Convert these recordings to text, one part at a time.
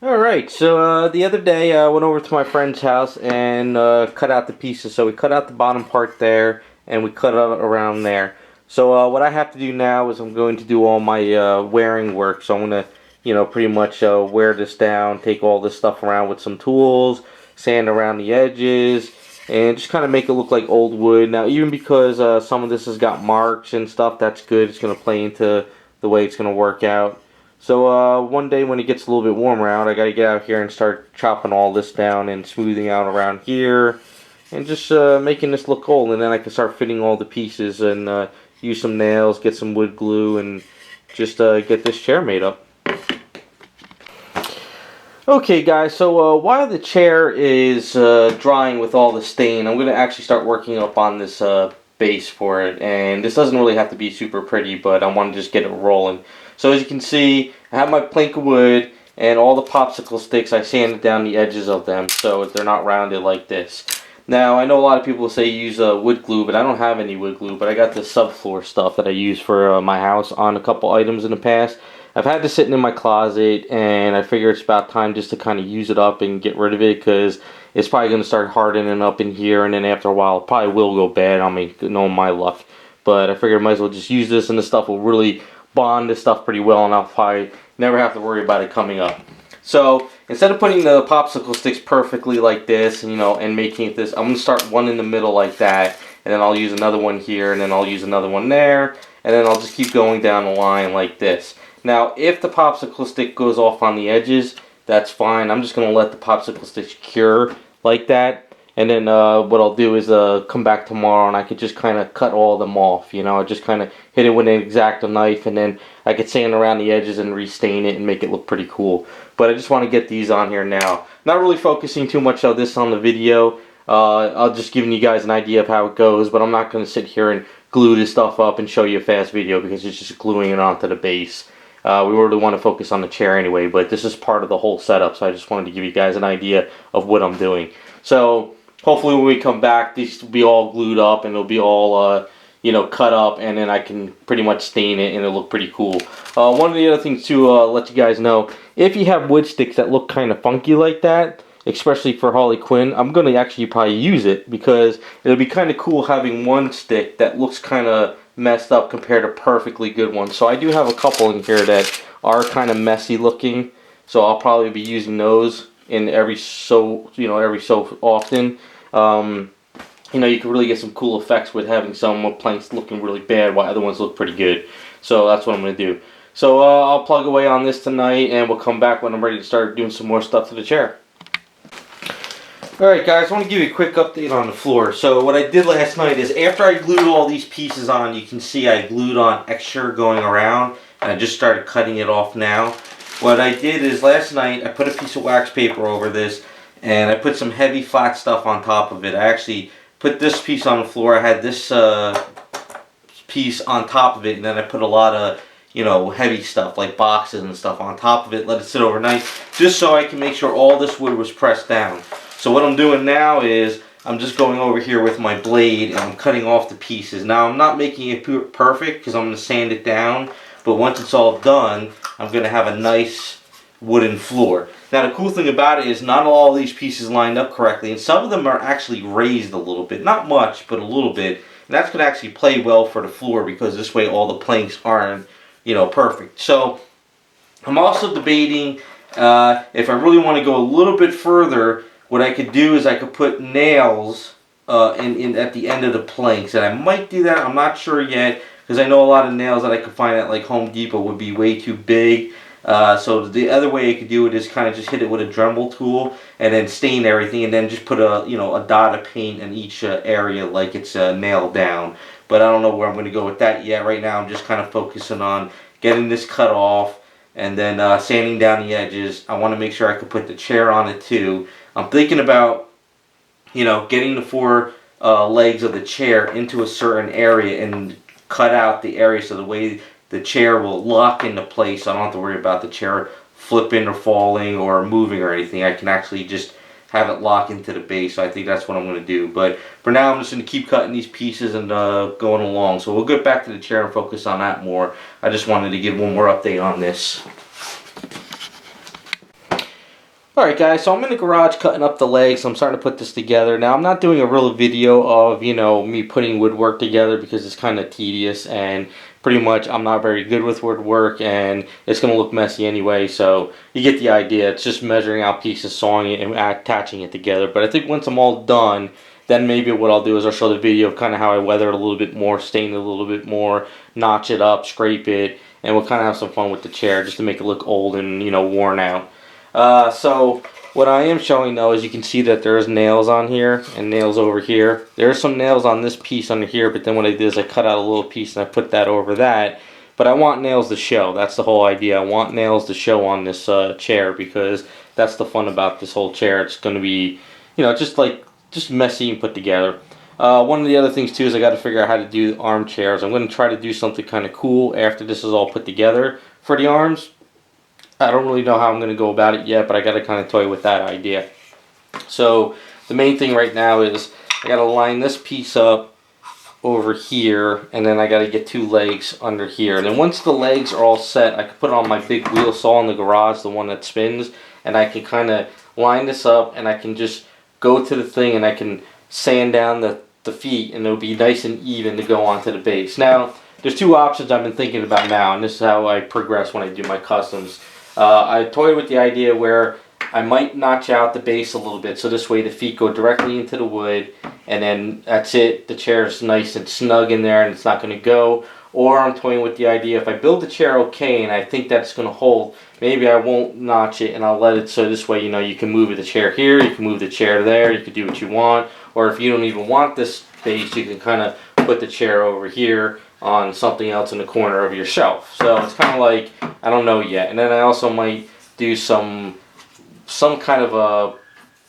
Alright, so the other day I went over to my friend's house and cut out the pieces. So we cut out the bottom part there and we cut out around there. So what I have to do now is I'm going to do all my wearing work. So I'm going to, pretty much wear this down, take all this stuff around with some tools, sand around the edges, and just kind of make it look like old wood. Now, even because some of this has got marks and stuff, that's good. It's going to play into the way it's going to work out. So one day when it gets a little bit warmer out, I got to get out here and start chopping all this down and smoothing out around here and just making this look old, and then I can start fitting all the pieces and use some nails, get some wood glue, and just get this chair made up. Okay guys, so while the chair is drying with all the stain, I'm going to actually start working up on this base for it. And this doesn't really have to be super pretty, but I want to just get it rolling. So as you can see, I have my plank of wood and all the popsicle sticks. I sanded down the edges of them so they're not rounded like this. Now, I know a lot of people say use wood glue, but I don't have any wood glue. But I got this subfloor stuff that I use for my house on a couple items in the past. I've had this sitting in my closet, and I figure it's about time just to kind of use it up and get rid of it, because it's probably going to start hardening up in here, and then after a while it probably will go bad. I mean, knowing my luck. But I figured I might as well just use this, and this stuff will really bond this stuff pretty well, and I'll probably never have to worry about it coming up. So instead of putting the popsicle sticks perfectly like this, and making it this, I'm going to start one in the middle like that, and then I'll use another one here, and then I'll use another one there, and then I'll just keep going down the line like this. Now, if the popsicle stick goes off on the edges, that's fine. I'm just going to let the popsicle sticks cure like that. And then what I'll do is come back tomorrow and I could just kind of cut all of them off. Just kind of hit it with an X-Acto knife, and then I could sand around the edges and restain it and make it look pretty cool. But I just want to get these on here now. Not really focusing too much on this on the video. I'll just giving you guys an idea of how it goes, but I'm not going to sit here and glue this stuff up and show you a fast video because it's just gluing it onto the base. We really want to focus on the chair anyway, but this is part of the whole setup, so I just wanted to give you guys an idea of what I'm doing. So hopefully when we come back, these will be all glued up and it'll be all cut up, and then I can pretty much stain it and it'll look pretty cool. One of the other things to let you guys know, if you have wood sticks that look kind of funky like that, especially for Harley Quinn, I'm going to actually probably use it, because it'll be kind of cool having one stick that looks kind of messed up compared to perfectly good ones. So I do have a couple in here that are kind of messy looking, so I'll probably be using those in every so often. You can really get some cool effects with having some planks looking really bad while other ones look pretty good. So that's what I'm going to do. So I'll plug away on this tonight, and we'll come back when I'm ready to start doing some more stuff to the chair. Alright guys, I want to give you a quick update on the floor. So what I did last night is, after I glued all these pieces on, you can see I glued on extra going around, and I just started cutting it off now. What I did is, last night I put a piece of wax paper over this, and I put some heavy flat stuff on top of it. I actually put this piece on the floor, I had this piece on top of it, and then I put a lot of heavy stuff like boxes and stuff on top of it, let it sit overnight, just so I can make sure all this wood was pressed down. So what I'm doing now is I'm just going over here with my blade and I'm cutting off the pieces. Now, I'm not making it perfect because I'm going to sand it down, but once it's all done, I'm going to have a nice wooden floor. Now, the cool thing about it is not all these pieces lined up correctly, and some of them are actually raised a little bit. Not much, but a little bit. And that's going to actually play well for the floor, because this way all the planks aren't, perfect. So I'm also debating if I really want to go a little bit further. What I could do is I could put nails at the end of the planks, and I might do that. I'm not sure yet, because I know a lot of nails that I could find at like Home Depot would be way too big. So the other way I could do it is kind of just hit it with a Dremel tool and then stain everything, and then just put a dot of paint in each area like it's nailed down. But I don't know where I'm going to go with that yet. Right now I'm just kind of focusing on getting this cut off and then sanding down the edges. I want to make sure I could put the chair on it too. I'm thinking about, getting the four legs of the chair into a certain area and cut out the area so the way the chair will lock into place. So I don't have to worry about the chair flipping or falling or moving or anything. I can actually just have it lock into the base. So I think that's what I'm going to do. But for now, I'm just going to keep cutting these pieces and going along. So we'll get back to the chair and focus on that more. I just wanted to give one more update on this. Alright guys, so I'm in the garage cutting up the legs. I'm starting to put this together. Now I'm not doing a real video of, me putting woodwork together because it's kind of tedious and pretty much I'm not very good with woodwork and it's going to look messy anyway, so you get the idea. It's just measuring out pieces, sawing it, and attaching it together. But I think once I'm all done, then maybe what I'll do is I'll show the video of kind of how I weather it a little bit more, stain it a little bit more, notch it up, scrape it, and we'll kind of have some fun with the chair just to make it look old and, worn out. So what I am showing though is you can see that there's nails on here and nails over here. There's some nails on this piece under here, but then what I did is I cut out a little piece and I put that over that. But I want nails to show. That's the whole idea. I want nails to show on this chair because that's the fun about this whole chair. It's going to be, just messy and put together. One of the other things too is I got to figure out how to do armchairs. I'm going to try to do something kind of cool after this is all put together for the arms. I don't really know how I'm going to go about it yet, but I got to kind of toy with that idea. So the main thing right now is I got to line this piece up over here, and then I got to get two legs under here. And then once the legs are all set, I can put it on my big wheel saw in the garage, the one that spins, and I can kind of line this up, and I can just go to the thing, and I can sand down the feet, and it'll be nice and even to go onto the base. Now, there's two options I've been thinking about now, and this is how I progress when I do my customs. I toyed with the idea where I might notch out the base a little bit so this way the feet go directly into the wood and then that's it. The chair is nice and snug in there and it's not going to go. Or I'm toying with the idea if I build the chair okay and I think that's going to hold, maybe I won't notch it and I'll let it so this way you can move the chair here, you can move the chair there, you can do what you want. Or if you don't even want this base, you can kind of put the chair over here on something else in the corner of your shelf. So it's kind of like, I don't know yet. And then I also might do some kind of a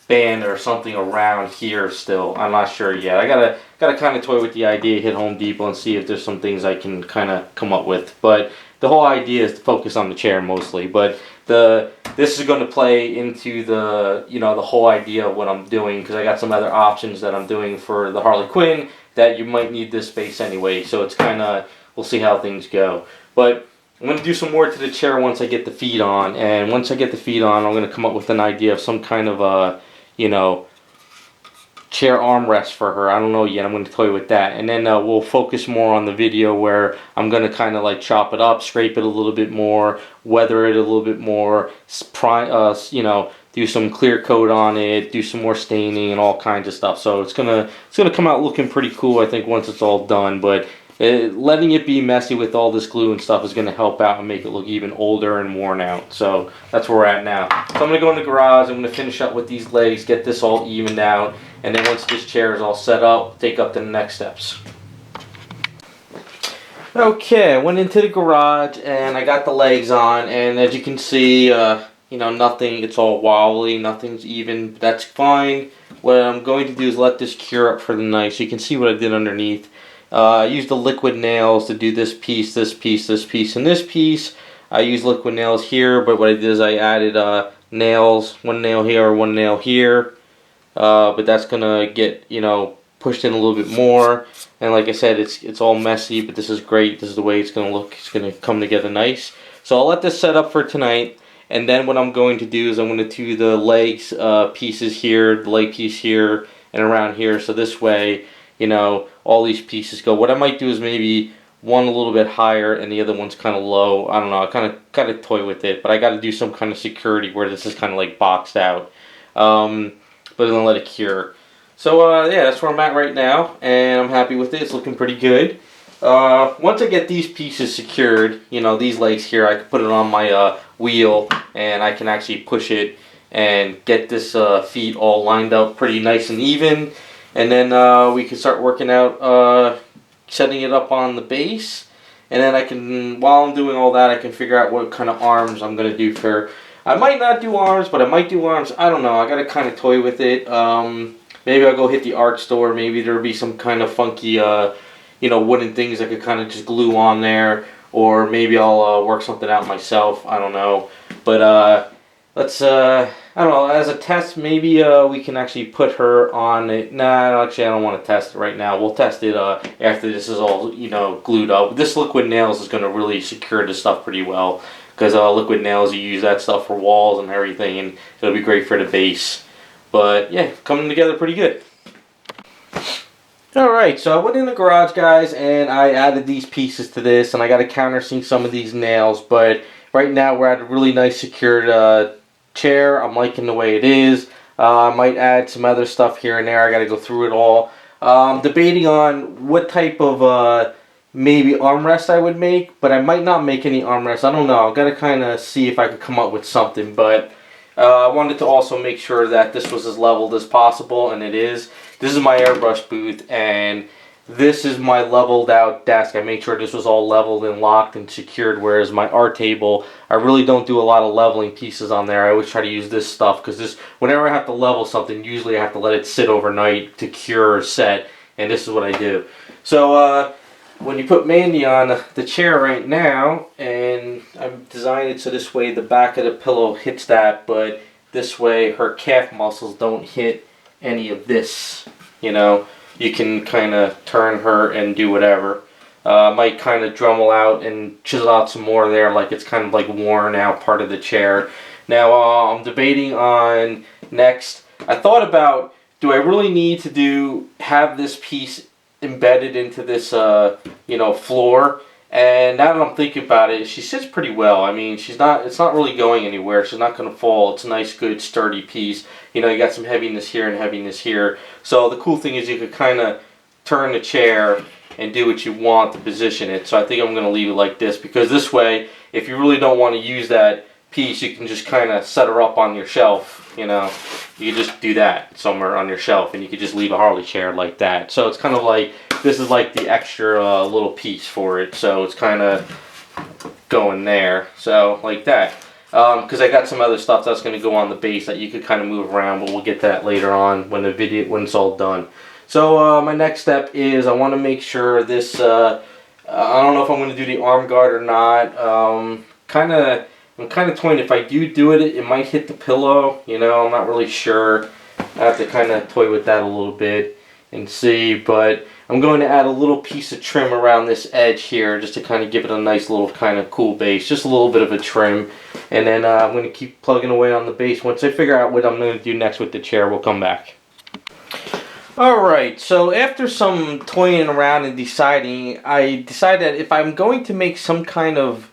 band or something around here still. I'm not sure yet. I gotta kind of toy with the idea, hit Home Depot and see if there's some things I can kind of come up with. But the whole idea is to focus on the chair mostly. But this is going to play into the the whole idea of what I'm doing, because I got some other options that I'm doing for the Harley Quinn that you might need this space anyway. So it's kind of, we'll see how things go. But I'm going to do some more to the chair once I get the feet on, and once I get the feet on, I'm going to come up with an idea of some kind of a chair armrest for her. I don't know yet. I'm going to toy with that, and then we'll focus more on the video where I'm going to kind of like chop it up, scrape it a little bit more, weather it a little bit more, do some clear coat on it, do some more staining and all kinds of stuff. So it's gonna come out looking pretty cool, I think, once it's all done. But letting it be messy with all this glue and stuff is going to help out and make it look even older and worn out. So that's where we're at now. So I'm going to go in the garage, I'm going to finish up with these legs, get this all evened out, and then once this chair is all set up, take up to the next steps. Okay, I went into the garage and I got the legs on, and as you can see, nothing, it's all wobbly, nothing's even, but that's fine. What I'm going to do is let this cure up for the night, so you can see what I did underneath. I used the liquid nails to do this piece, this piece, this piece, and this piece. I used liquid nails here, but what I did is I added nails, one nail here, one nail here, but that's gonna get, pushed in a little bit more. And like I said, it's all messy, but this is great. This is the way it's gonna look. It's gonna come together nice. So I'll let this set up for tonight. And then what I'm going to do is I'm going to do the legs pieces here, the leg piece here, and around here. So this way, all these pieces go. What I might do is maybe one a little bit higher and the other one's kind of low. I don't know. I kind of toy with it, but I got to do some kind of security where this is kind of like boxed out. But then let it cure. So yeah, that's where I'm at right now, and I'm happy with it. It's looking pretty good. Once I get these pieces secured, these legs here, I can put it on my wheel and I can actually push it and get this feet all lined up pretty nice and even, and then we can start working out setting it up on the base, and then I can, while I'm doing all that, I can figure out what kind of arms I'm going to do for, I might not do arms, but I might do arms, I don't know, I got to kind of toy with it. Maybe I'll go hit the art store, maybe there'll be some kind of funky wooden things I could kind of just glue on there, or maybe I'll work something out myself. I don't know, but let's I don't know, as a test, maybe we can actually put her on it. Nah, actually I don't want to test it right now. We'll test it after this is all glued up. This liquid nails is going to really secure this stuff pretty well, because liquid nails, you use that stuff for walls and everything, and it'll be great for the base. But yeah, coming together pretty good. Alright, so I went in the garage, guys, and I added these pieces to this, and I got to countersink some of these nails, but right now we're at a really nice secured chair. I'm liking the way it is. I might add some other stuff here and there. I got to go through it all. Debating on what type of maybe armrest I would make, but I might not make any armrests. I don't know. I've got to kind of see if I could come up with something, but I wanted to also make sure that this was as leveled as possible, and it is. This is my airbrush booth, and this is my leveled out desk. I made sure this was all leveled and locked and secured, whereas my art table, I really don't do a lot of leveling pieces on there. I always try to use this stuff, because this, whenever I have to level something, usually I have to let it sit overnight to cure or set, and this is what I do. So when you put Mandy on the chair right now, and I've designed it so this way the back of the pillow hits that, but this way her calf muscles don't hit any of this, you know. You can kind of turn her and do whatever. Might kind of Dremel out and chisel out some more there, like it's kind of like worn out part of the chair. Now I'm debating on next. I thought about, do I really need to have this piece embedded into this you know, floor? And now that I'm thinking about it, she sits pretty well. I mean, it's not really going anywhere. She's not going to fall. It's a nice, good, sturdy piece. You know, you got some heaviness here and heaviness here. So the cool thing is you could kind of turn the chair and do what you want to position it. So I think I'm going to leave it like this, because this way, if you really don't want to use that piece, you can just kind of set her up on your shelf. You know, you can just do that somewhere on your shelf, and you could just leave a Harley chair like that. So it's kind of like, this is like the extra little piece for it. So it's kind of going there. So like that. Because I got some other stuff that's going to go on the base that you could kind of move around, but we'll get to that later on when it's all done. So my next step is I want to make sure this, I don't know if I'm going to do the arm guard or not. I'm kind of toying. If I do it, it might hit the pillow. You know, I'm not really sure. I have to kind of toy with that a little bit and see. But I'm going to add a little piece of trim around this edge here, just to kind of give it a nice little kind of cool base. Just a little bit of a trim. And then I'm going to keep plugging away on the base. Once I figure out what I'm going to do next with the chair, we'll come back. Alright, so after some toying around and deciding, I decided that if I'm going to make some kind of,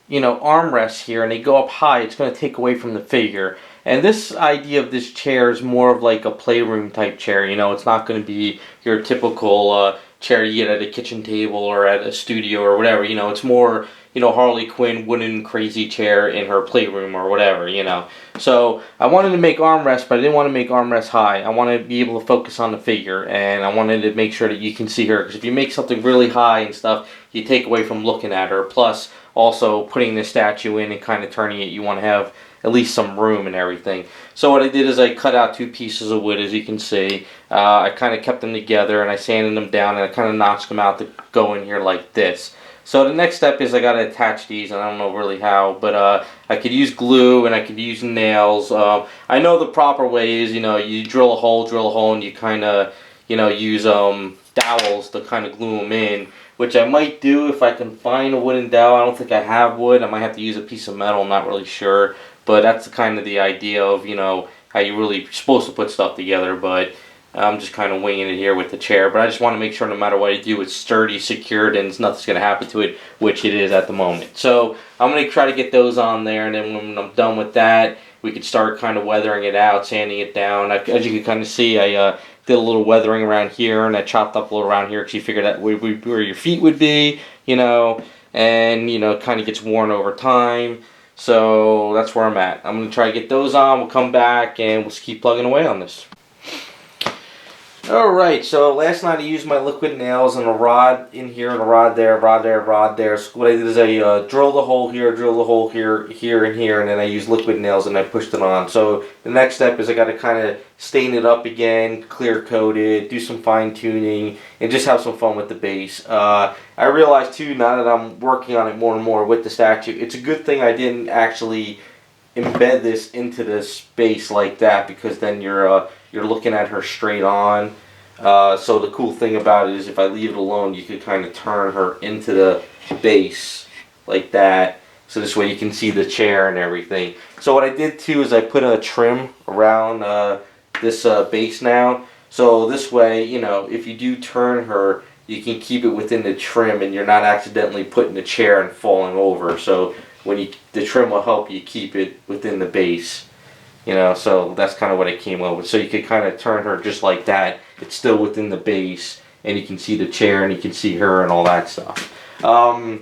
you know, armrests here and they go up high, it's going to take away from the figure. And this idea of this chair is more of like a playroom type chair. You know, it's not going to be your typical chair you get at a kitchen table or at a studio or whatever. You know, it's more, you know, Harley Quinn wooden crazy chair in her playroom or whatever, you know. So I wanted to make armrests, but I didn't want to make armrests high. I wanted to be able to focus on the figure, and I wanted to make sure that you can see her, because if you make something really high and stuff, you take away from looking at her. Plus, also putting the statue in and kind of turning it, you want to have at least some room and everything. So what I did is I cut out two pieces of wood, as you can see. I kind of kept them together and I sanded them down, and I kind of notched them out to go in here like this. So the next step is I got to attach these, and I don't know really how, but I could use glue and I could use nails. I know the proper way is, you know, you drill a hole, and you kind of, you know, use dowels to kind of glue them in, which I might do if I can find a wooden dowel. I don't think I have wood. I might have to use a piece of metal. I'm not really sure. But that's kind of the idea of, you know, how you're really supposed to put stuff together. But I'm just kind of winging it here with the chair. But I just want to make sure no matter what I do, it's sturdy, secured, and nothing's going to happen to it, which it is at the moment. So I'm going to try to get those on there. And then when I'm done with that, we could start kind of weathering it out, sanding it down. As you can kind of see, I did a little weathering around here, and I chopped up a little around here because you figured out where your feet would be, you know. And, you know, it kind of gets worn over time. So that's where I'm at. I'm going to try to get those on. We'll come back and we'll just keep plugging away on this. Alright, so last night I used my liquid nails and a rod in here and a rod there, rod there, rod there. So what I did is I drilled the hole here, here, and here, and then I used liquid nails and I pushed it on. So the next step is I got to kind of stain it up again, clear coat it, do some fine tuning, and just have some fun with the base. I realized too, now that I'm working on it more and more with the statue, it's a good thing I didn't actually embed this into this base like that, because then you're looking at her straight on. So the cool thing about it is if I leave it alone, you could kind of turn her into the base like that. so this way you can see the chair and everything. So what I did too is I put a trim around this base now, so this way, you know, if you do turn her, you can keep it within the trim and you're not accidentally putting the chair and falling over. So the trim will help you keep it within the base. You know, so that's kind of what I came up with. So you could kind of turn her just like that. It's still within the base, and you can see the chair, and you can see her, and all that stuff. I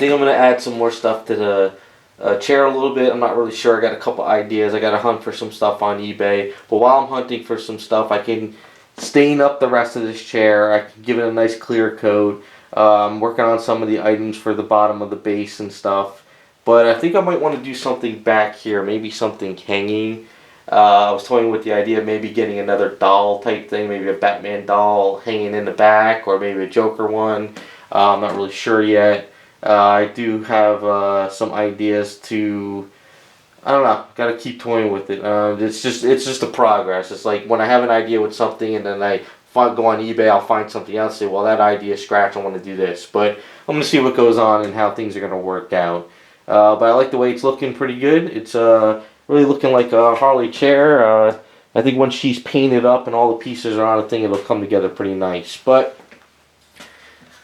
think I'm going to add some more stuff to the chair a little bit. I'm not really sure. I got a couple ideas. I got to hunt for some stuff on eBay. But while I'm hunting for some stuff, I can stain up the rest of this chair. I can give it a nice clear coat. I'm working on some of the items for the bottom of the base and stuff. But I think I might want to do something back here, maybe something hanging. I was toying with the idea of maybe getting another doll type thing, maybe a Batman doll hanging in the back, or maybe a Joker one. I'm not really sure yet. I do have some ideas to, I don't know, got to keep toying with it. It's just a progress. It's like when I have an idea with something and then I go on eBay, I'll find something else, say, well, that idea is scratch, I want to do this. But I'm going to see what goes on and how things are going to work out. But I like the way it's looking pretty good. It's really looking like a Harley chair. I think once she's painted up and all the pieces are on the thing, it'll come together pretty nice. But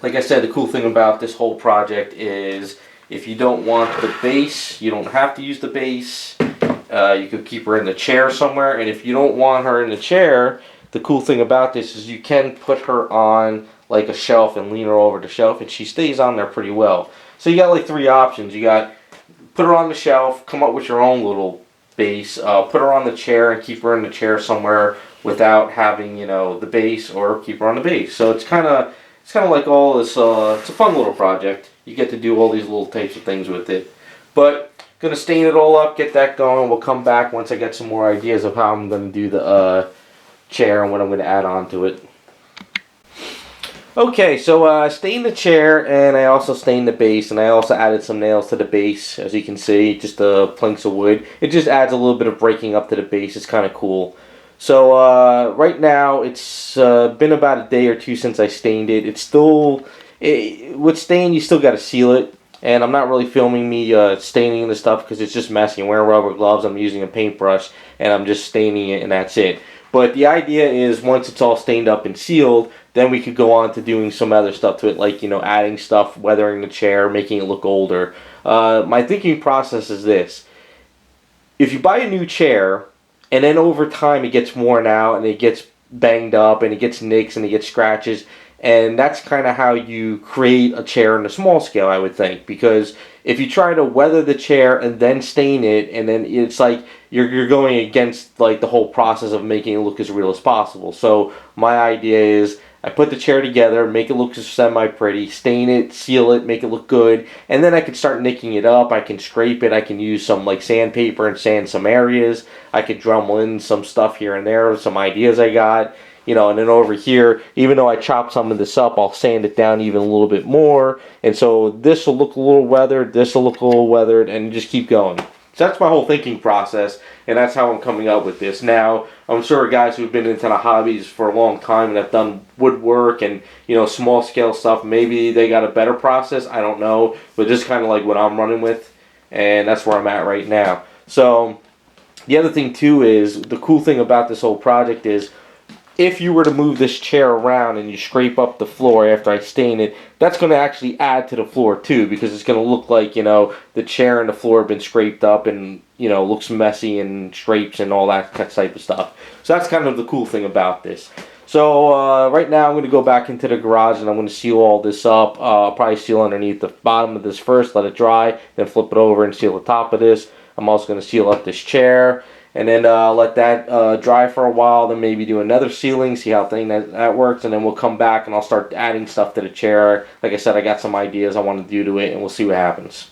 like I said, the cool thing about this whole project is if you don't want the base, you don't have to use the base. You could keep her in the chair somewhere. And if you don't want her in the chair, the cool thing about this is you can put her on like a shelf and lean her over the shelf, and she stays on there pretty well. So you got like three options. You got put her on the shelf, come up with your own little base, put her on the chair and keep her in the chair somewhere without having, you know, the base, or keep her on the base. So it's kind of like all this. It's a fun little project. You get to do all these little types of things with it. But gonna stain it all up, get that going. We'll come back once I get some more ideas of how I'm gonna do the chair and what I'm gonna add on to it. Okay, so I stained the chair, and I also stained the base, and I also added some nails to the base, as you can see, just planks of wood. It just adds a little bit of breaking up to the base. It's kind of cool. So right now, it's been about a day or two since I stained it. It's still, with stain, you still got to seal it, and I'm not really filming me staining the stuff because it's just messy. I'm wearing rubber gloves, I'm using a paintbrush, and I'm just staining it, and that's it. But the idea is once it's all stained up and sealed, then we could go on to doing some other stuff to it, like, you know, adding stuff, weathering the chair, making it look older. My thinking process is this. If you buy a new chair, and then over time it gets worn out, and it gets banged up, and it gets nicks, and it gets scratches, and that's kind of how you create a chair in a small scale, I would think. Because if you try to weather the chair and then stain it, and then it's like you're going against like the whole process of making it look as real as possible. So my idea is I put the chair together, make it look semi-pretty, stain it, seal it, make it look good, and then I can start nicking it up. I can scrape it. I can use some like sandpaper and sand some areas. I could Dremel in some stuff here and there, some ideas I got. You know, and then over here, even though I chop some of this up, I'll sand it down even a little bit more. And so this will look a little weathered, this will look a little weathered, and just keep going. So that's my whole thinking process, and that's how I'm coming up with this. Now, I'm sure guys who've been into the hobbies for a long time and have done woodwork and, you know, small scale stuff, maybe they got a better process, I don't know. But this is kind of like what I'm running with, and that's where I'm at right now. So, the other thing too is, the cool thing about this whole project is, if you were to move this chair around and you scrape up the floor after I stain it, that's going to actually add to the floor too, because it's going to look like, you know, the chair and the floor have been scraped up and, you know, looks messy and scrapes and all that type of stuff. So that's kind of the cool thing about this. So right now I'm going to go back into the garage and I'm going to seal all this up. I'll probably seal underneath the bottom of this first, let it dry, then flip it over and seal the top of this. I'm also going to seal up this chair. And then let that dry for a while, then maybe do another sealing, see how that works, and then we'll come back and I'll start adding stuff to the chair. Like I said, I got some ideas I want to do to it, and we'll see what happens.